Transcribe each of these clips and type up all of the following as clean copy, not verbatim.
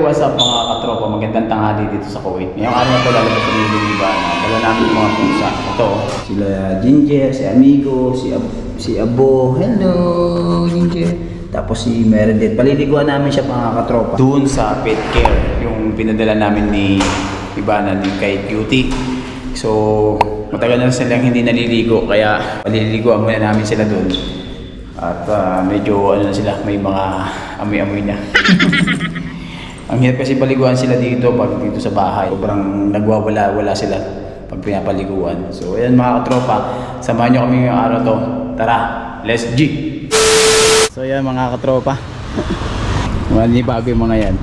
what's up mga katropa, magandang tanghali dito sa Kuwait. Ngayong araw na ito lalabas kami ng iba na dala namin yung mga pusa. Ito, sila Ginger, si Amigo, si Abo. Hello, Ginger. Tapos si Meredith. Paliliguan namin siya mga katropa. Doon sa pet care, yung pinadala namin ni Ibana ni kay Cutie. So, matagal na silang hindi naliligo, kaya paliliguan muna namin sila doon. At medyo ano na sila, may mga amoy-amoy na. Ang hirap kasi paliguan sila dito pag dito sa bahay. Sobrang nagwawala-wala sila pag pinapaliguan. So ayan mga katropa, samahan nyo kami ngayong araw to. Tara, let's G! So ayan mga katropa. Hindi bago yung mga yan.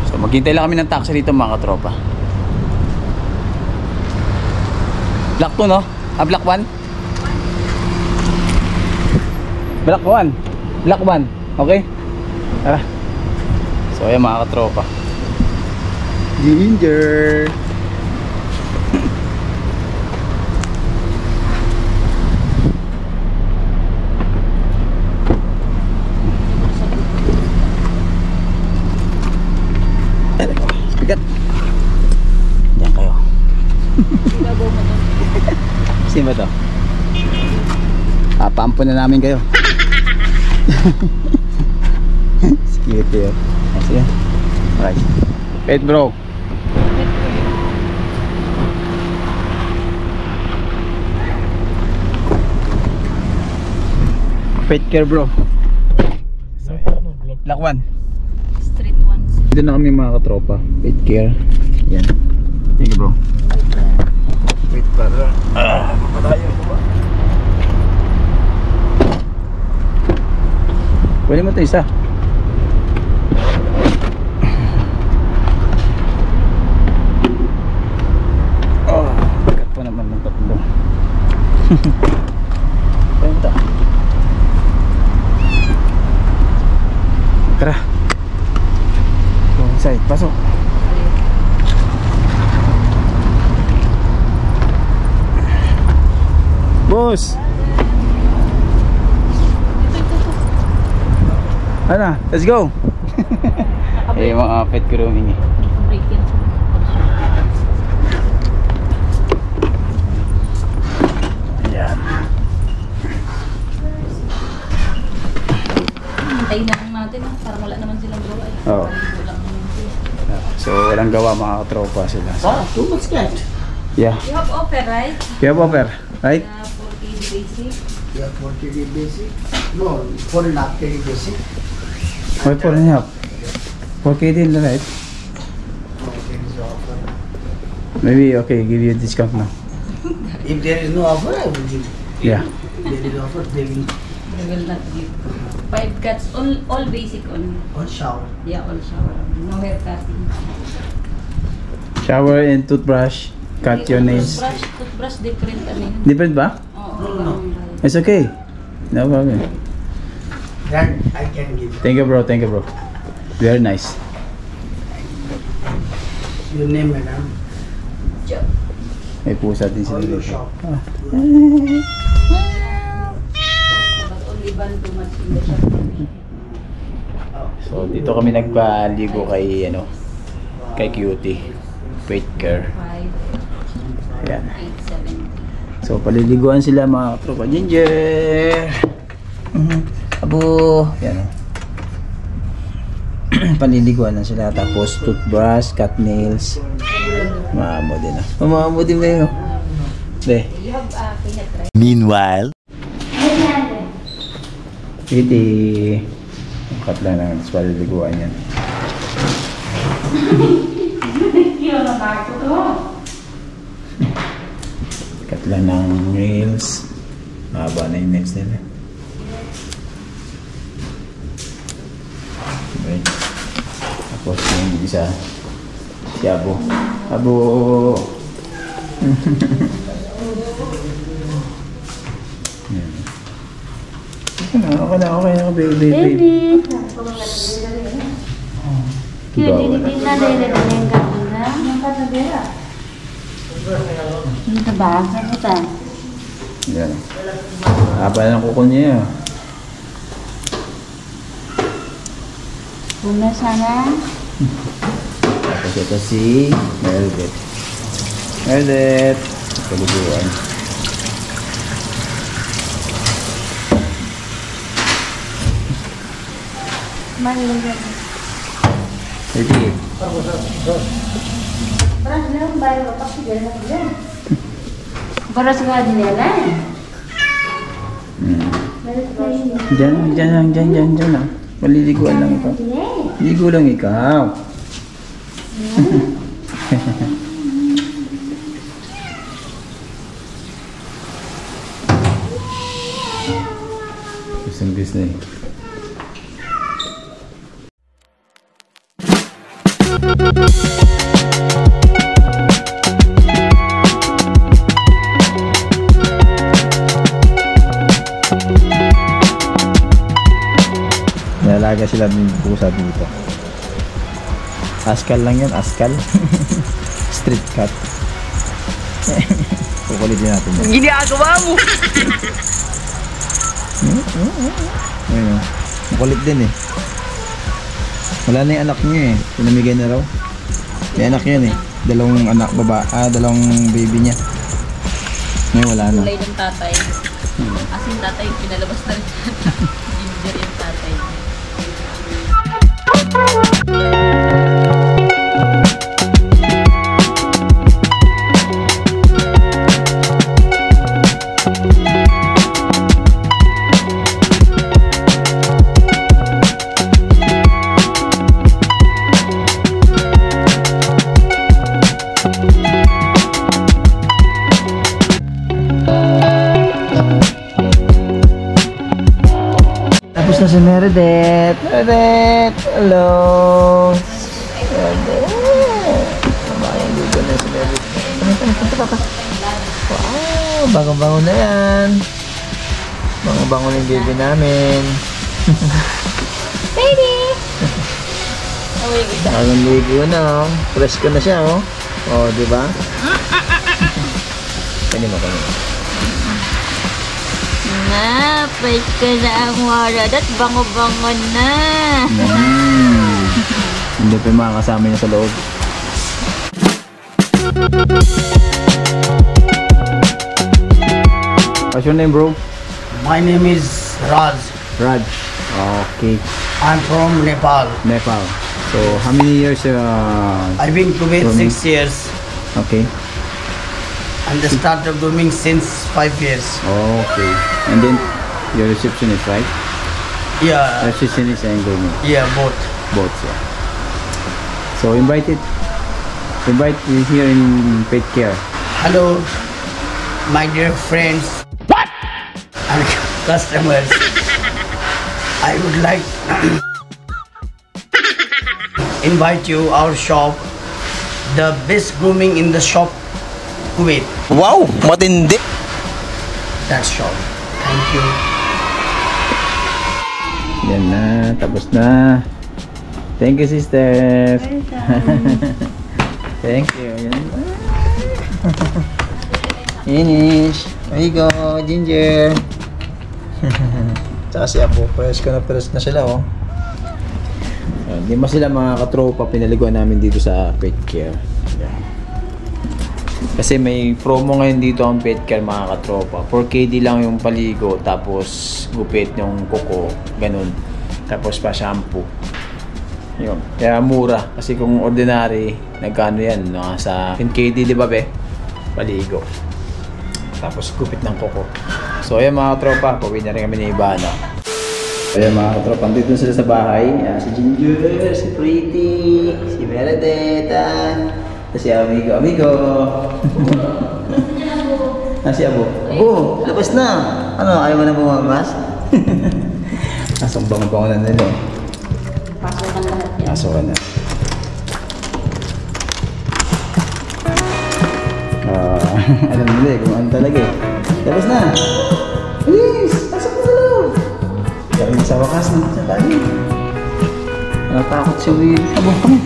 So maghintay lang kami ng taxi dito mga katropa. Black 2 no? Black 1? Black 1. Black 1. Okay? Tara. So ayan mga katropa. Ginger. Bigat. Diyan kayo. Sino ba to? Pampo na namin kayo. Security yun. Kasi yan. Alright. Pet bro. Pet care bro. Black 1. Street 1. Dito na kami mga katropa. Pet care. Yan. Thank you bro. Wait para. Mapatayo ko ba? Pwede mo ito isa. Bagat pa naman ng tatlo. Pwede mo ito. Tara. Go inside. Pasok. Boss! Ano? Let's go! Eh, mga pet grooming eh. Ayan. Hintayin na lang natin para wala naman silang gawa eh. Oo. So, walang gawa mga katropa sila. Too much cat. Yeah. You have offer, right? You have offer, right? 40 basic. Yeah, 40 basic. No, 4.5 KD basic. Why 4.5? 4K din, right? Okay, is the offer. Maybe, okay, give you a discount now. If there is no offer, I will give. Yeah. If there is offer, they will They will not give. 5 cuts, all basic only. on shower. Yeah, all shower. No hair cutting. Shower and toothbrush. Cut your nails. Toothbrush different ano yun. Different ba? Oo. It's okay. No problem. That I can give. Thank you bro, thank you bro. Very nice. Your name, madam. May pusa din Or sila your dito. shop. But only ban too much in the shop. So dito kami nagpaligo kay ano, kay Cutie. Pet care. 5, Ayan. 8, 7. So paliliguan sila mga tropa. Ginger. Abo. Yan. Paliliguan na sila, tapos toothbrush, cut nails. Maamo din ah. Maamo din ba yun? De. You have peanut, right? Meanwhile, Cutie. Cut lang lang. Tapos paliliguan yan. Cut lang ng nails. Mahaba na yung nails nila. Okay. Tapos yung isa, si Abo. Abo! Yan. Okay na, baby. Baby. Diba, wala. Dito ba? Ano ba? Yan. Haba ng kuko niya. Una sana. Tapos ito si Meredith. Meredith! Kaliguan. Ready? Para sa kanila Diyan lang. Maliliguan lang ikaw. Ligo lang ikaw. Isang Disney. Nalaga sila ng pusa dito. Askal lang yan, askal. Street cat. Kukulitin natin. Ginagawa mo! Ayun, makulit din eh. Wala na yung anak niya eh. Pinamigay na raw. May anak yun eh. Dalawang anak dalawang baby niya. Ngayon wala na. Kulay ng tatay. As in tatay, pinalabas na rin. Ginger yung tatay. Tapos na si Meredith. Meredith! Hello! Meredith! Kabayang dito na si Meredith. Wow! Bango-bango na yan. Bango-bango na yung baby namin. Baby! Away kita. Bagong ligo na oh. Fresh ko na siya oh. Oh, di ba? Kanina mo. Napay ka na ang warad at bango-bango na. Hindi pa yung mga kasama niya sa loob. What's your name, bro? My name is Raj. Raj. Okay. I'm from Nepal. Nepal. So, how many years? I've been Kuwait From- 6 years Okay. and I started grooming since 5 years. Okay. And then, your receptionist, right? Yeah, Receptionist and grooming. yeah, both. Both, yeah. So, invite you here in Pet Care. Hello, my dear friends. What? And customers. I would like invite you our shop, the best grooming in the shop, Kuwait. Wow, matindi. That shop. Thank you. Yan na. Tapos na. Thank you, sister. Thank you. Yan. Finish. There you go, Ginger. Tsaka si Apo, press na sila oh. Hindi mo sila mga katropa, pinaliguan namin dito sa Pet Care. Yan. Kasi may promo ngayon dito ang Pet Care mga katropa. 4KD lang yung paligo, tapos gupit yung kuko, ganun. Tapos pa shampoo. Yun. Kaya mura. Kasi kung ordinary, nagkano yan? Sa 10KD, di ba be? Paligo. Tapos gupit ng kuko. So ayan mga katropa, pauwi na rin kami ni Ivana. Ayan mga katropa, dito sila sa bahay. Ayan, si Ginger, si Pretty, si Meredith, si Amigo. Si Abo. Abo, labas na. Ano, ayaw mo na bumamas? Asong bango-bango na nila. Pasukan lahat yan. Pasukan na. Alam nila eh, kung ano talaga eh. Labas na! Bilis! Pasok mo na loob! Kaya sa wakas na sa tayo. Natakot siya with Abo kami.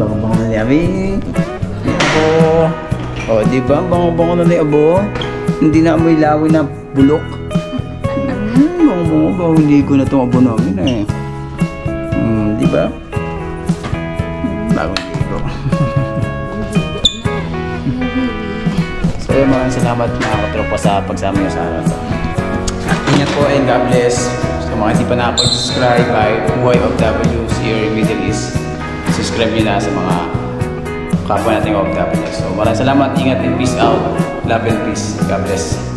Bango-bango na ni Abi. Ni Abo. O, di ba? Bango-bango na ni Abo. Hindi na amoy lawi na bulok. Bango-bango. Ligo na itong Abo namin eh. Di ba? Bagong ligo. So maraming salamat mga katropa sa pagsama niyo sa araw to. At ingat po and God bless. So mga hindi pa nakapag-subscribe ay Buhay OFW here in Middle East. Subscribe nyo na sa mga kapwa nating OFW. So maraming salamat, ingat and peace out. Love and peace. God bless.